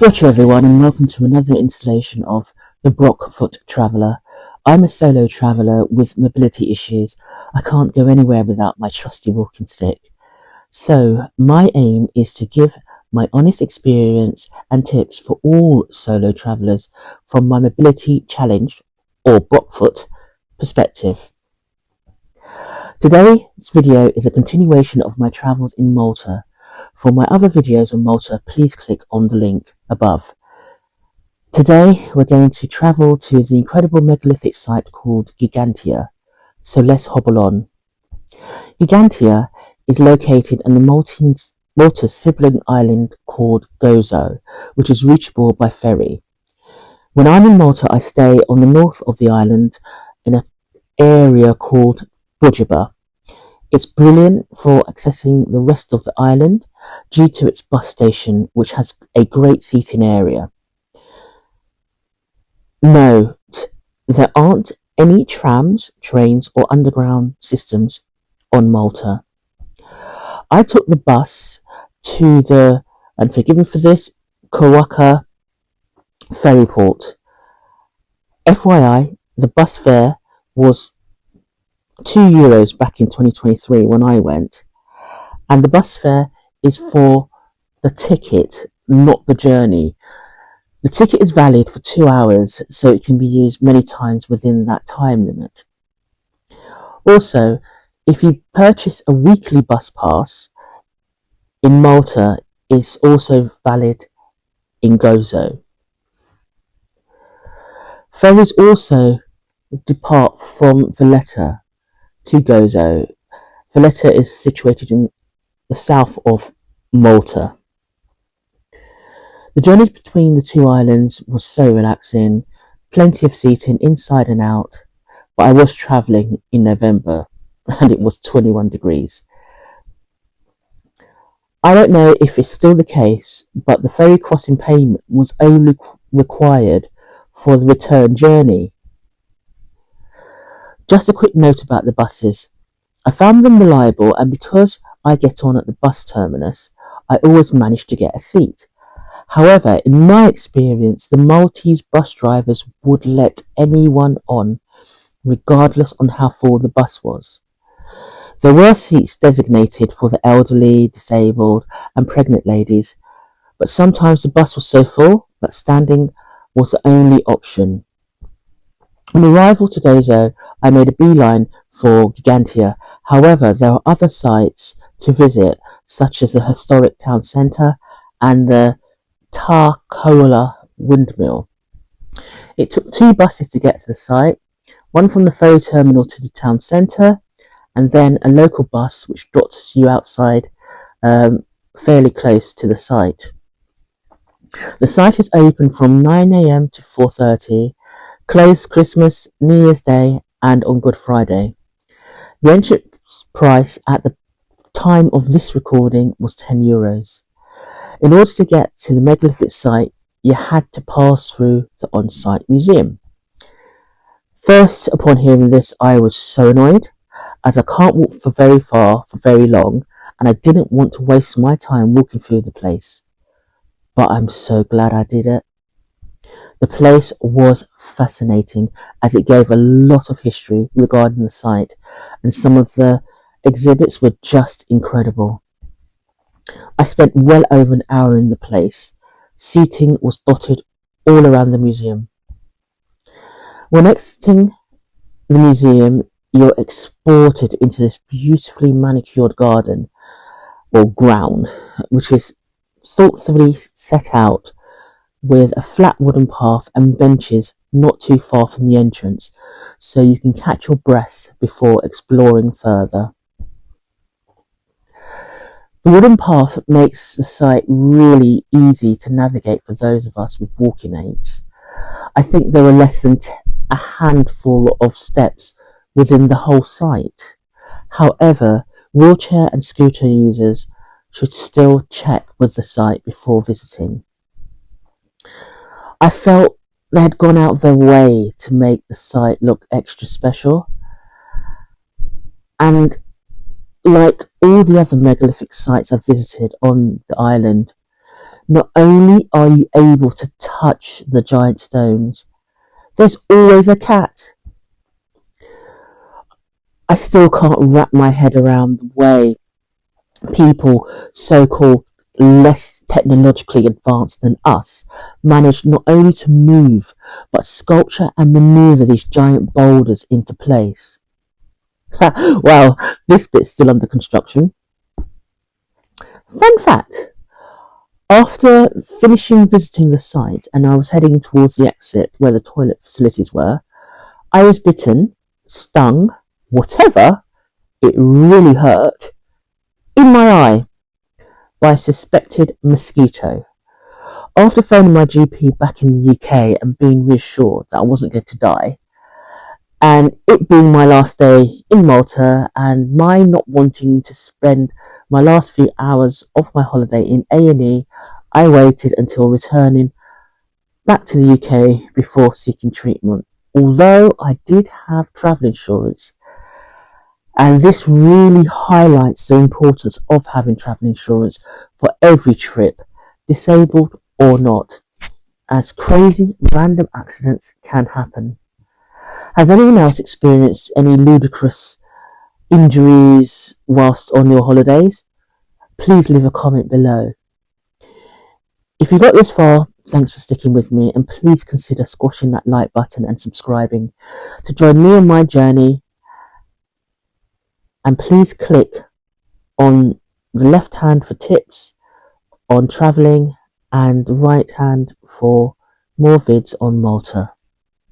Watch everyone and welcome to another installation of The Brockfoot Traveller. I'm a solo traveller with mobility issues. I can't go anywhere without my trusty walking stick. So my aim is to give my honest experience and tips for all solo travellers from my mobility challenge or Brockfoot perspective. Today's video is a continuation of my travels in Malta. For my other videos on Malta, please click on the link above. Today we're going to travel to the incredible megalithic site called Ggantija, so let's hobble on. Ggantija is located on the Malta's sibling island called Gozo, which is reachable by ferry. When I'm in Malta, I stay on the north of the island in an area called Bujiba. It's brilliant for accessing the rest of the island due to its bus station, which has a great seating area. Note, there aren't any trams, trains or underground systems on Malta. I took the bus to the, and forgive me for this, Kawaka ferry port. FYI, the bus fare was €2 back in 2023 when I went, and the bus fare is for the ticket, not the journey. The ticket is valid for 2 hours, so it can be used many times within that time limit. Also, if you purchase a weekly bus pass in Malta, it's also valid in Gozo. Ferries also depart from Valletta to Gozo. Valletta is situated in the south of Malta. The journeys between the two islands was so relaxing, plenty of seating inside and out, but I was travelling in November and it was 21 degrees. I don't know if it's still the case, but the ferry crossing payment was only required for the return journey. Just a quick note about the buses. I found them reliable, and because I get on at the bus terminus, I always manage to get a seat. However, in my experience, the Maltese bus drivers would let anyone on, regardless on how full the bus was. There were seats designated for the elderly, disabled and pregnant ladies, but sometimes the bus was so full that standing was the only option. On arrival to Gozo, I made a beeline for Ggantija. However, there are other sites to visit, such as the historic town centre and the Tarkola windmill. It took 2 buses to get to the site, one from the ferry terminal to the town centre, and then a local bus which drops you outside fairly close to the site. The site is open from 9 AM to 4:30, closed Christmas, New Year's Day and on Good Friday. The entrance price at the time of this recording was €10. In order to get to the megalithic site, you had to pass through the on-site museum. First, upon hearing this, I was so annoyed, as I can't walk for very far for very long, and I didn't want to waste my time walking through the place. But I'm so glad I did it. The place was fascinating, as it gave a lot of history regarding the site, and some of the exhibits were just incredible. I spent well over an hour in the place. Seating was dotted all around the museum. When exiting the museum, you're exported into this beautifully manicured garden, or ground, which is thoughtfully set out with a flat wooden path and benches not too far from the entrance, so you can catch your breath before exploring further. The wooden path makes the site really easy to navigate for those of us with walking aids. I think there are less than a handful of steps within the whole site. However, wheelchair and scooter users should still check with the site before visiting. I felt they had gone out of their way to make the site look extra special, and like all the other megalithic sites I've visited on the island, Not only are you able to touch the giant stones, there's always a cat. I still can't wrap my head around the way people so-called less technologically advanced than us manage not only to move but sculpture and maneuver these giant boulders into place. Well, this bit's still under construction. Fun fact, after finishing visiting the site and I was heading towards the exit where the toilet facilities were, I was bitten, stung, whatever, it really hurt, in my eye by a suspected mosquito. After phoning my GP back in the UK and being reassured that I wasn't going to die, and it being my last day in Malta and my not wanting to spend my last few hours of my holiday in A&E, I waited until returning back to the UK before seeking treatment. Although I did have travel insurance, and this really highlights the importance of having travel insurance for every trip, disabled or not, as crazy random accidents can happen. Has anyone else experienced any ludicrous injuries whilst on your holidays? Please leave a comment below. If you got this far, thanks for sticking with me, and please consider squashing that like button and subscribing to join me on my journey. And please click on the left hand for tips on travelling and the right hand for more vids on Malta.